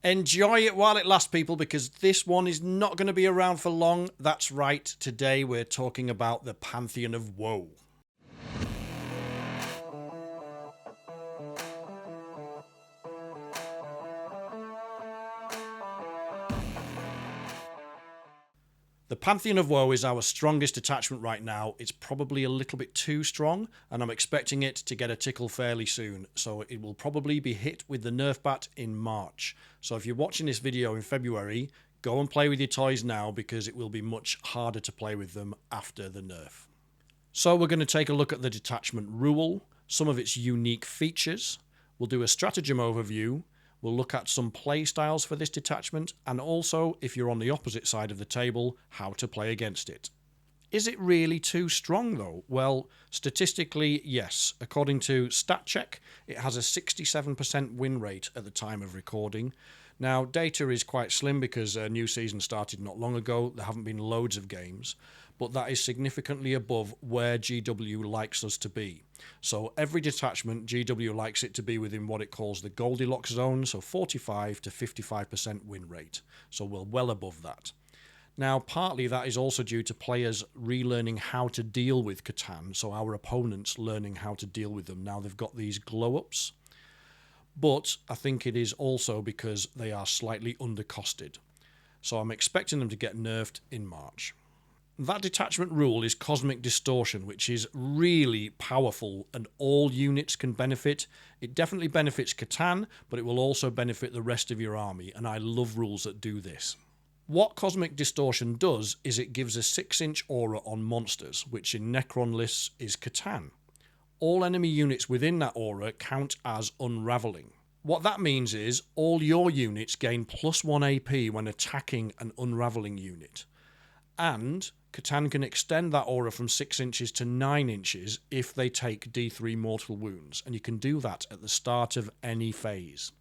Enjoy it while it lasts, people, because this one is not going to be around for long. That's right, today we're talking about the Pantheon of Woe. The Pantheon of Woe is our strongest detachment right now. It's probably a little bit too strong, and I'm expecting it to get a tickle fairly soon, so it will probably be hit with the nerf bat in March. So if you're watching this video in February, go and play with your toys now, because it will be much harder to play with them after the nerf. So we're going to take a look at the detachment rule, some of its unique features. We'll do a stratagem overview. We'll look at some play styles for this detachment, and also, if you're on the opposite side of the table, how to play against it. Is it really too strong though? Well, statistically, yes. According to StatCheck, it has a 67% win rate at the time of recording. Now, data is quite slim because a new season started not long ago. There haven't been loads of games, but that is significantly above where GW likes us to be. So every detachment, GW likes it to be within what it calls the Goldilocks zone, so 45 to 55% win rate. So we're well above that. Now, partly that is also due to players relearning how to deal with Catan, so our opponents learning how to deal with them. Now they've got these glow-ups, but I think it is also because they are slightly undercosted. So I'm expecting them to get nerfed in March. That detachment rule is Cosmic Distortion, which is really powerful and all units can benefit. It definitely benefits Catan, but it will also benefit the rest of your army, and I love rules that do this. What Cosmic Distortion does is it gives a 6-inch aura on monsters, which in Necron lists is Catan. All enemy units within that aura count as unraveling. What that means is all your units gain +1 AP when attacking an unraveling unit. And Catan can extend that aura from 6 inches to 9 inches if they take D3 mortal wounds, and you can do that at the start of any phase.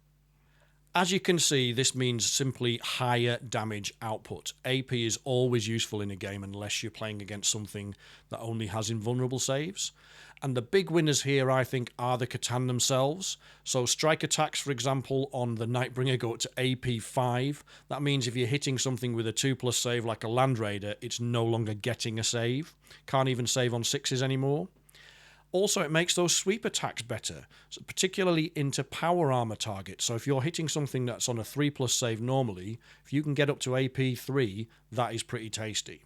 As you can see, this means simply higher damage output. AP is always useful in a game unless you're playing against something that only has invulnerable saves. And the big winners here, I think, are the Catan themselves. So strike attacks, for example, on the Nightbringer go up to AP 5. That means if you're hitting something with a 2+ save like a Land Raider, it's no longer getting a save. Can't even save on 6s anymore. Also, it makes those sweep attacks better, so particularly into power armor targets. So if you're hitting something that's on a 3+ save normally, if you can get up to AP 3, that is pretty tasty.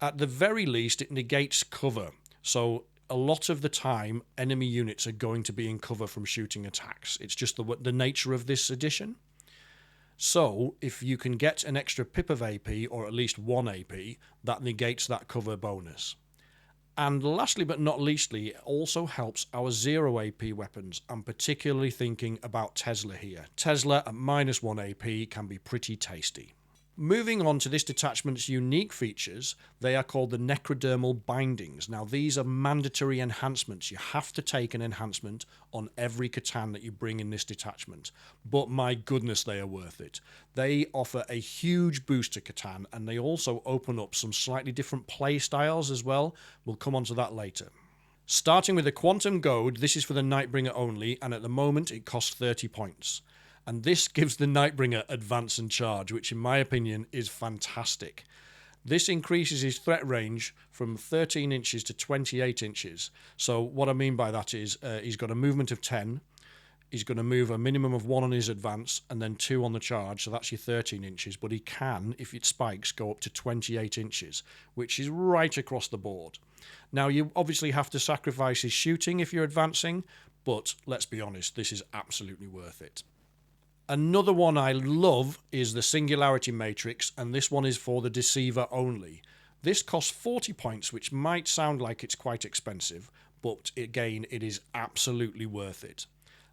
At the very least, it negates cover. So a lot of the time, enemy units are going to be in cover from shooting attacks. It's just the nature of this edition. So if you can get an extra pip of AP, or at least 1 AP, that negates that cover bonus. And lastly but not leastly, it also helps our 0 AP weapons. I'm particularly thinking about Tesla here. Tesla at -1 AP can be pretty tasty. Moving on to this detachment's unique features, they are called the Necrodermal bindings. Now these are mandatory enhancements. You have to take an enhancement on every Catan that you bring in this detachment. But my goodness, they are worth it. They offer a huge boost to Catan, and they also open up some slightly different play styles as well. We'll come on to that later. Starting with the Quantum Goad, this is for the Nightbringer only, and at the moment it costs 30 points. And this gives the Nightbringer advance and charge, which in my opinion is fantastic. This increases his threat range from 13 inches to 28 inches. So what I mean by that is he's got a movement of 10. He's going to move a minimum of 1 on his advance and then 2 on the charge. So that's your 13 inches. But he can, if it spikes, go up to 28 inches, which is right across the board. Now, you obviously have to sacrifice his shooting if you're advancing. But let's be honest, this is absolutely worth it. Another one I love is the Singularity Matrix, and this one is for the Deceiver only. This costs 40 points, which might sound like it's quite expensive, but again, it is absolutely worth it.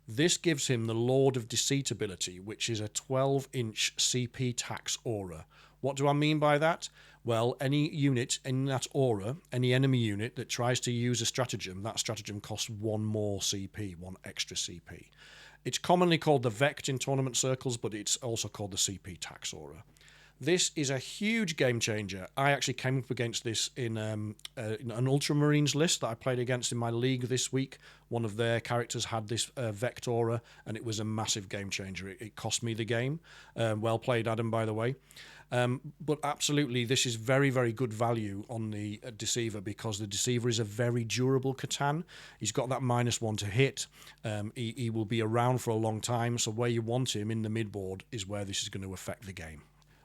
This gives him the Lord of Deceit ability, which is a 12-inch CP tax aura. What do I mean by that? Well, any unit in that aura, any enemy unit that tries to use a stratagem, that stratagem costs 1 more CP, 1 extra CP. It's commonly called the Vect in tournament circles, but it's also called the CP tax aura. This is a huge game changer. I actually came up against this in an Ultramarines list that I played against in my league this week. One of their characters had this Vectora, and it was a massive game changer. It cost me the game. Well played, Adam, by the way. But absolutely, this is very, very good value on the Deceiver, because the Deceiver is a very durable Catan. He's got that -1 to hit. He will be around for a long time, so where you want him in the midboard is where this is going to affect the game.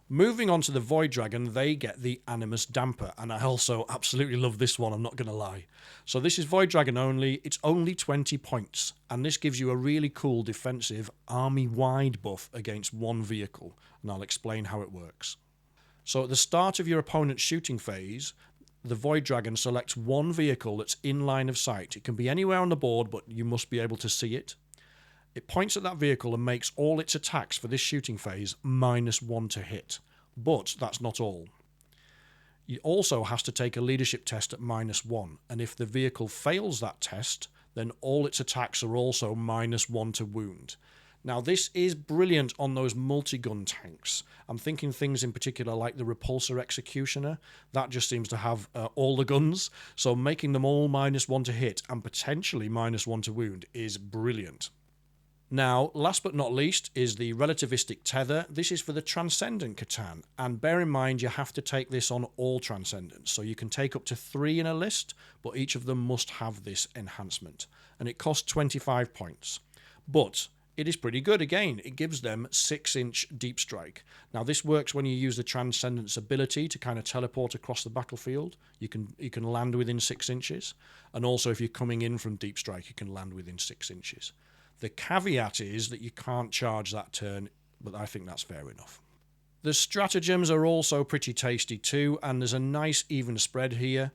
Moving on to the Void Dragon, they get the Animus Damper, and I also absolutely love this one, I'm not going to lie. So this is Void Dragon only, it's only 20 points, and this gives you a really cool defensive army-wide buff against one vehicle, and I'll explain how it works. So at the start of your opponent's shooting phase, the Void Dragon selects one vehicle that's in line of sight. It can be anywhere on the board, but you must be able to see it. It points at that vehicle and makes all its attacks for this shooting phase -1 to hit. But that's not all. It also has to take a leadership test at -1, and if the vehicle fails that test, then all its attacks are also -1 to wound. Now, this is brilliant on those multi-gun tanks. I'm thinking things in particular like the Repulsor Executioner. That just seems to have all the guns, so making them all -1 to hit and potentially -1 to wound is brilliant. Now, last but not least is the Relativistic Tether. This is for the Transcendent Catan, and bear in mind you have to take this on all Transcendents, so you can take up to 3 in a list, but each of them must have this enhancement, and it costs 25 points. But it is pretty good. Again, it gives them 6-inch deep strike. Now, this works when you use the Transcendent's ability to kind of teleport across the battlefield. You can land within 6 inches, and also if you're coming in from deep strike, you can land within 6 inches. The caveat is that you can't charge that turn, but I think that's fair enough. The stratagems are also pretty tasty too, and there's a nice even spread here.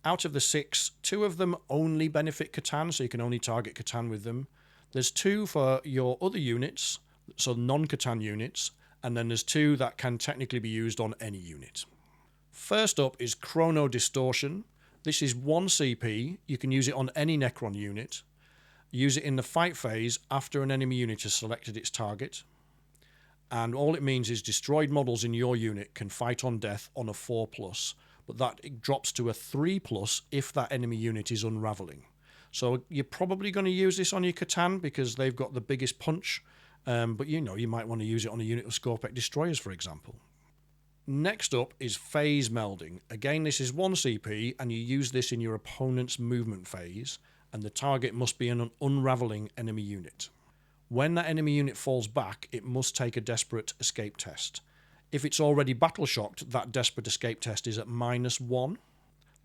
Out of the 6, 2 of them only benefit Catan, so you can only target Catan with them. There's 2 for your other units, so non-Catan units, and then there's 2 that can technically be used on any unit. First up is Chrono Distortion. This is 1 CP. You can use it on any Necron unit. Use it in the fight phase after an enemy unit has selected its target. And all it means is destroyed models in your unit can fight on death on a 4+, but that it drops to a 3+ if that enemy unit is unraveling. So you're probably going to use this on your Catan because they've got the biggest punch, but you might want to use it on a unit of Scorpec Destroyers, for example. Next up is Phase Melding. Again, this is 1 CP, and you use this in your opponent's movement phase, and the target must be an unraveling enemy unit. When that enemy unit falls back, it must take a desperate escape test. If it's already battle shocked, that desperate escape test is at -1.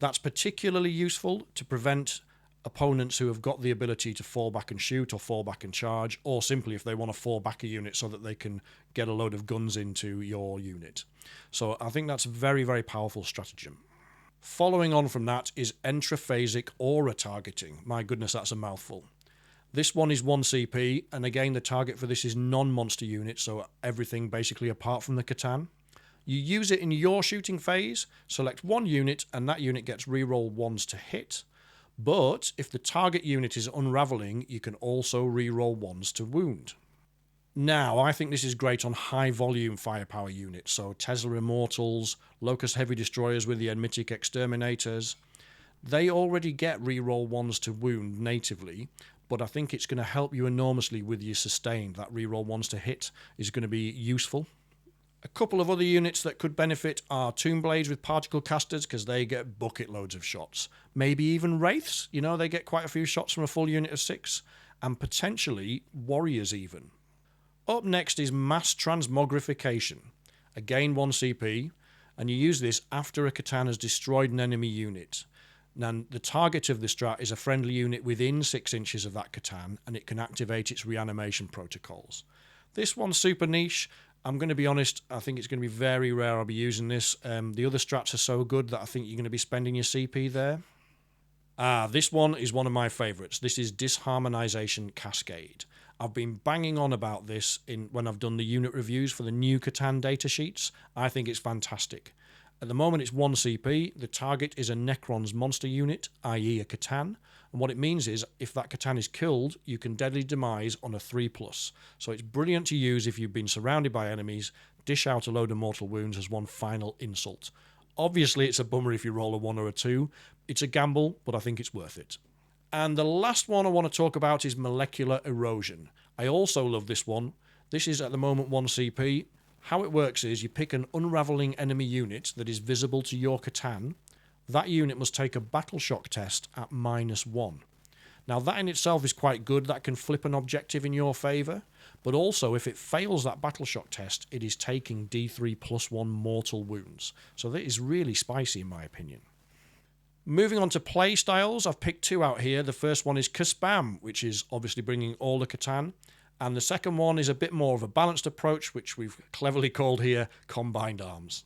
That's particularly useful to prevent opponents who have got the ability to fall back and shoot or fall back and charge, or simply if they want to fall back a unit so that they can get a load of guns into your unit. So I think that's a very, very powerful stratagem. Following on from that is Entrophasic Aura Targeting. My goodness, that's a mouthful. This one is 1 CP, and again the target for this is non-monster units, so everything basically apart from the Catan. You use it in your shooting phase, select 1 unit, and that unit gets reroll 1s to hit. But if the target unit is unraveling, you can also reroll 1s to wound. Now, I think this is great on high-volume firepower units, so Tesla Immortals, Locust Heavy Destroyers with the Enmitic Exterminators. They already get reroll 1s to wound natively, but I think it's going to help you enormously with your sustain. That reroll 1s to hit is going to be useful. A couple of other units that could benefit are Tomb Blades with Particle Casters, because they get bucket loads of shots. Maybe even Wraiths, they get quite a few shots from a full unit of 6, and potentially Warriors even. Up next is Mass Transmogrification. Again 1 CP, and you use this after a Catan has destroyed an enemy unit. Now, the target of the strat is a friendly unit within 6 inches of that Catan, and it can activate its reanimation protocols. This one's super niche. I'm going to be honest, I think it's going to be very rare I'll be using this. The other strats are so good that I think you're going to be spending your CP there. This one is one of my favourites. This is Disharmonization Cascade. I've been banging on about this when I've done the unit reviews for the new Catan data sheets. I think it's fantastic. At the moment it's 1 CP, the target is a Necrons monster unit, i.e. a Catan, and what it means is if that Catan is killed, you can deadly demise on a 3+. So it's brilliant to use if you've been surrounded by enemies, dish out a load of mortal wounds as one final insult. Obviously it's a bummer if you roll a 1 or a 2, it's a gamble, but I think it's worth it. And the last one I want to talk about is Molecular Erosion. I also love this one. This is at the moment 1 CP. How it works is you pick an unravelling enemy unit that is visible to your Catan. That unit must take a battle shock test at -1. Now that in itself is quite good, that can flip an objective in your favour, but also if it fails that battle shock test, it is taking D3+1 mortal wounds. So that is really spicy in my opinion. Moving on to play styles, I've picked 2 out here. The first one is Kaspam, which is obviously bringing all the Catan. And the second one is a bit more of a balanced approach, which we've cleverly called here Combined Arms.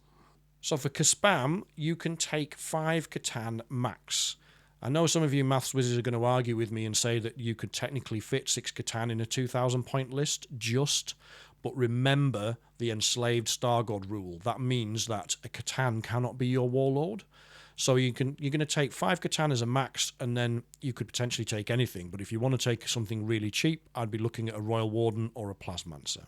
So for Kaspam, you can take 5 Catan max. I know some of you maths wizards are going to argue with me and say that you could technically fit 6 Catan in a 2,000 point list, but remember the enslaved Star God rule. That means that a Catan cannot be your warlord. So you're going to take 5 Catan as a max, and then you could potentially take anything. But if you want to take something really cheap, I'd be looking at a Royal Warden or a Plasmancer.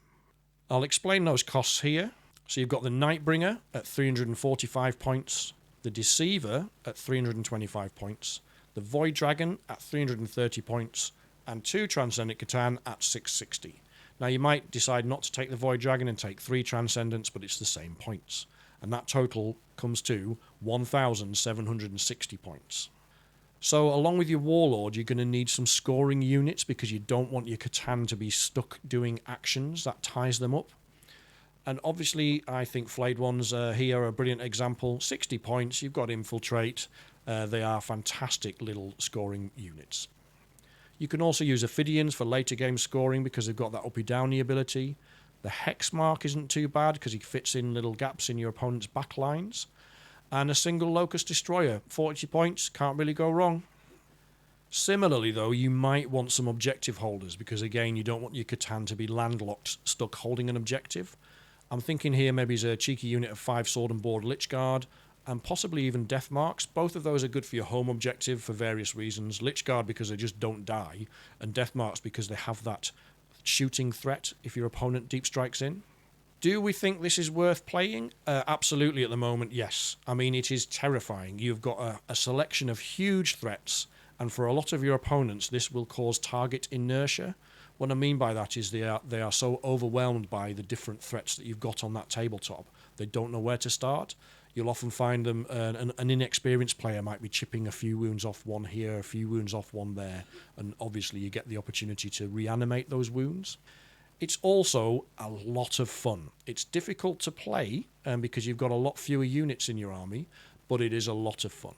I'll explain those costs here. So you've got the Nightbringer at 345 points, the Deceiver at 325 points, the Void Dragon at 330 points, and 2 Transcendent Catan at 660. Now you might decide not to take the Void Dragon and take 3 Transcendents, but it's the same points. And that total comes to 1,760 points. So along with your Warlord, you're going to need some scoring units because you don't want your Catan to be stuck doing actions. That ties them up. And obviously, I think Flayed Ones here are a brilliant example. 60 points, you've got Infiltrate. They are fantastic little scoring units. You can also use Ophidians for later game scoring because they've got that uppy-downy ability. The Hexmark isn't too bad because he fits in little gaps in your opponent's backlines. And a single Locust Destroyer, 40 points, can't really go wrong. Similarly though, you might want some objective holders because again, you don't want your Catan to be landlocked, stuck holding an objective. I'm thinking here maybe as a cheeky unit of 5 Sword and Board Lichguard, and possibly even Deathmarks. Both of those are good for your home objective for various reasons. Lichguard because they just don't die, and Deathmarks because they have that shooting threat if your opponent deep strikes in. Do we think this is worth playing? Absolutely at the moment, yes. I mean, it is terrifying. You've got a selection of huge threats, and for a lot of your opponents, this will cause target inertia. What I mean by that is they are so overwhelmed by the different threats that you've got on that tabletop, they don't know where to start. You'll often find them, an inexperienced player might be chipping a few wounds off one here, a few wounds off one there, and obviously you get the opportunity to reanimate those wounds. It's also a lot of fun. It's difficult to play because you've got a lot fewer units in your army, but it is a lot of fun.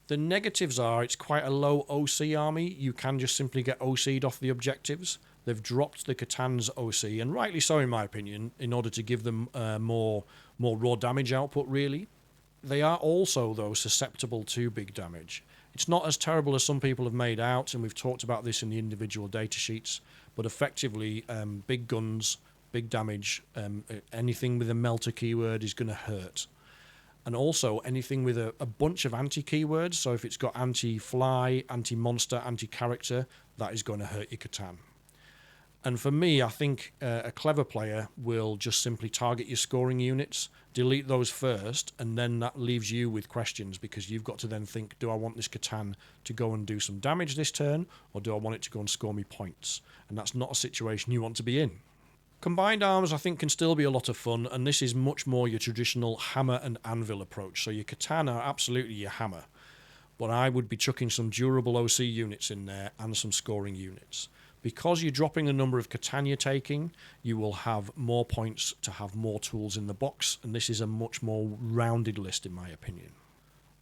The negatives are it's quite a low OC army. You can just simply get OC'd off the objectives. They've dropped the Catan's OC, and rightly so in my opinion, in order to give them more raw damage output really. They are also, though, susceptible to big damage. It's not as terrible as some people have made out, and we've talked about this in the individual datasheets, but effectively, big guns, big damage, anything with a melter keyword is going to hurt. And also anything with a bunch of anti-keywords, so if it's got anti-fly, anti-monster, anti-character, that is going to hurt your Catan. And for me, I think a clever player will just simply target your scoring units, delete those first, and then that leaves you with questions because you've got to then think, do I want this Catan to go and do some damage this turn, or do I want it to go and score me points? And that's not a situation you want to be in. Combined Arms, I think, can still be a lot of fun, and this is much more your traditional hammer and anvil approach. So your Catan are absolutely your hammer, but I would be chucking some durable OC units in there and some scoring units. Because you're dropping the number of Catan you're taking, you will have more points to have more tools in the box, and this is a much more rounded list in my opinion.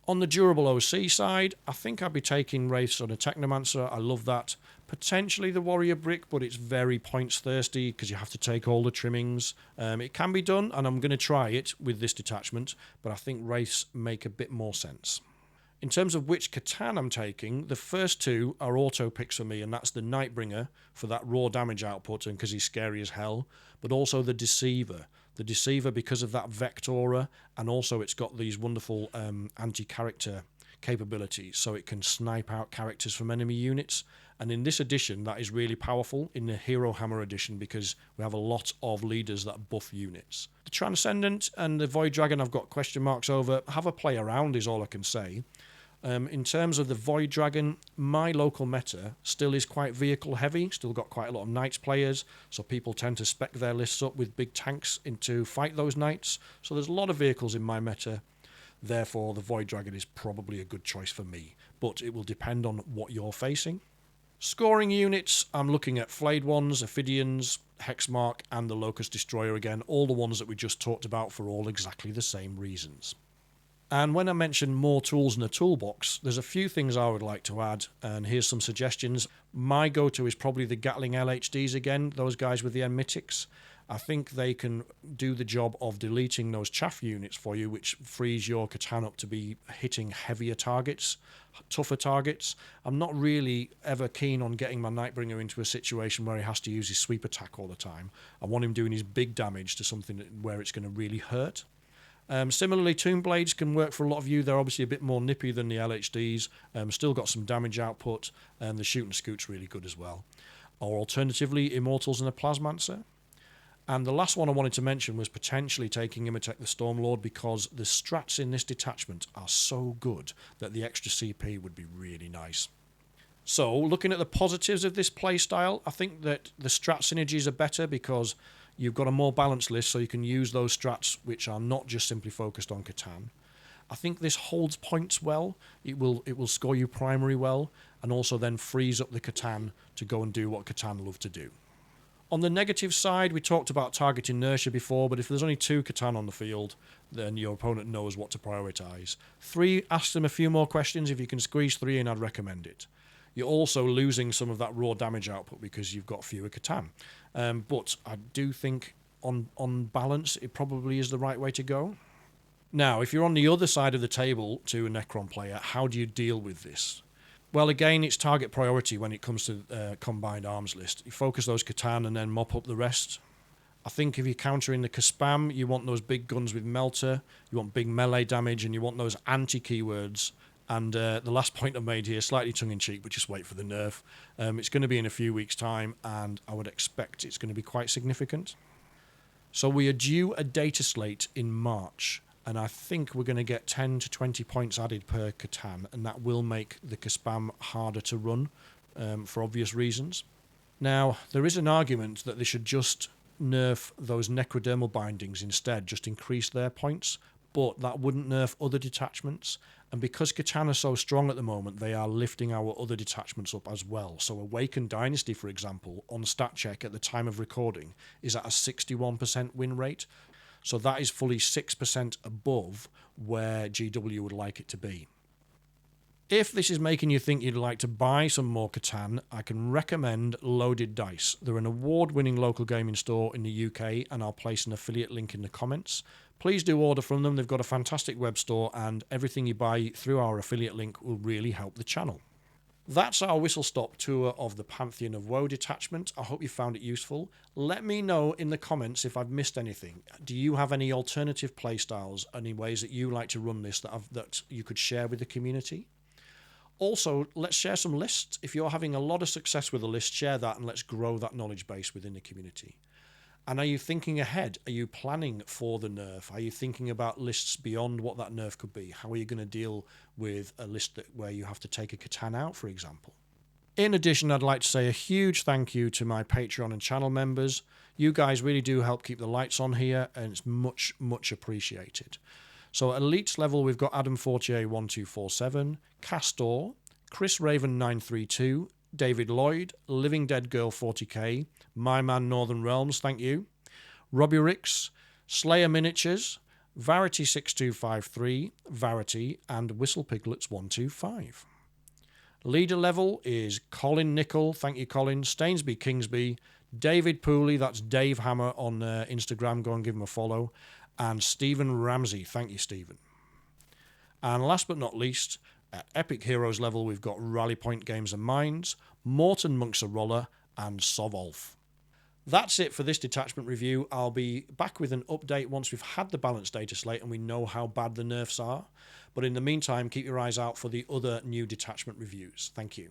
On the durable OC side, I think I'd be taking Wraiths on a Technomancer. I love that. Potentially the Warrior Brick, but it's very points thirsty because you have to take all the trimmings. It can be done, and I'm going to try it with this detachment, but I think Wraiths make a bit more sense. In terms of which Catan I'm taking, the first 2 are auto picks for me, and that's the Nightbringer for that raw damage output and because he's scary as hell, but also the Deceiver. The Deceiver, because of that Vectora, and also it's got these wonderful anti-character capabilities, so it can snipe out characters from enemy units. And in this edition, that is really powerful in the Hero Hammer edition, because we have a lot of leaders that buff units. The Transcendent and the Void Dragon I've got question marks over. Have a play around is all I can say. In terms of the Void Dragon, my local meta still is quite vehicle heavy, still got quite a lot of Knights players, so people tend to spec their lists up with big tanks to fight those Knights. So there's a lot of vehicles in my meta, therefore the Void Dragon is probably a good choice for me, but it will depend on what you're facing. Scoring units, I'm looking at Flayed Ones, Ophidians, Hexmark, and the Locust Destroyer again, all the ones that we just talked about for all exactly the same reasons. And when I mention more tools in the toolbox, there's a few things I would like to add, and here's some suggestions. My go-to is probably the Gatling LHDs again, those guys with the Emitics. I think they can do the job of deleting those chaff units for you, which frees your Catan up to be hitting heavier targets, tougher targets. I'm not really ever keen on getting my Nightbringer into a situation where he has to use his sweep attack all the time. I want him doing his big damage to something where it's going to really hurt. Similarly, Tomb Blades can work for a lot of you. They're obviously a bit more nippy than the LHDs. Still got some damage output, and the Shoot and Scoot's really good as well. Or alternatively, Immortals and a Plasmancer. And the last one I wanted to mention was potentially taking Imitek the Stormlord, because the strats in this detachment are so good that the extra CP would be really nice. So, looking at the positives of this playstyle, I think that the strat synergies are better because you've got a more balanced list, so you can use those strats which are not just simply focused on Catan. I think this holds points well. It will score you primary well, and also then frees up the Catan to go and do what Catan love to do. On the negative side, we talked about target inertia before, but if there's only 2 Catan on the field, then your opponent knows what to prioritise. 3, ask them a few more questions. If you can squeeze 3 in, I'd recommend it. You're also losing some of that raw damage output because you've got fewer Catan. But I do think on balance, it probably is the right way to go. Now, if you're on the other side of the table to a Necron player, how do you deal with this? Well, again, it's target priority when it comes to combined arms list. You focus those Catan and then mop up the rest. I think if you're countering the Kaspam, you want those big guns with Melter, you want big melee damage, and you want those anti-keywords. And the last point I made here, slightly tongue-in-cheek, but just wait for the nerf. It's going to be in a few weeks' time, and I would expect it's going to be quite significant. So we are due a data slate in March, and I think we're going to get 10 to 20 points added per Catan, and that will make the Kaspam harder to run for obvious reasons. Now, there is an argument that they should just nerf those Necrodermal bindings instead, just increase their points, but that wouldn't nerf other detachments. And because Catan are so strong at the moment, they are lifting our other detachments up as well. So Awakened Dynasty, for example, on stat check at the time of recording, is at a 61% win rate. So that is fully 6% above where GW would like it to be. If this is making you think you'd like to buy some more Catan, I can recommend Loaded Dice. They're an award-winning local gaming store in the UK, and I'll place an affiliate link in the comments. Please do order from them. They've got a fantastic web store, and everything you buy through our affiliate link will really help the channel. That's our whistle-stop tour of the Pantheon of Woe detachment. I hope you found it useful. Let me know in the comments if I've missed anything. Do you have any alternative playstyles, any ways that you like to run this that you could share with the community? Also, let's share some lists. If you're having a lot of success with a list, share that and let's grow that knowledge base within the community. And are you thinking ahead? Are you planning for the nerf? Are you thinking about lists beyond what that nerf could be? How are you going to deal with a list where you have to take a Catan out, for example? In addition, I'd like to say a huge thank you to my Patreon and channel members. You guys really do help keep the lights on here, and it's much, much appreciated. So at Elites level, we've got Adam Fortier 1247, Castor, Chris Raven 932, David Lloyd, Living Dead Girl 40k, My Man Northern Realms, thank you, Robbie Ricks, Slayer Miniatures, Varity 6253, Varity, and Whistle Piglets 125. Leader level is Colin Nicol, thank you Colin, Stainsby Kingsby, David Pooley, that's Dave Hammer on Instagram, go and give him a follow, and Stephen Ramsey, thank you Stephen. And last but not least, at Epic Heroes level, we've got Rally Point Games and Minds, Morton Monks a Roller, and Sovolf. That's it for this detachment review. I'll be back with an update once we've had the balanced data slate and we know how bad the nerfs are. But in the meantime, keep your eyes out for the other new detachment reviews. Thank you.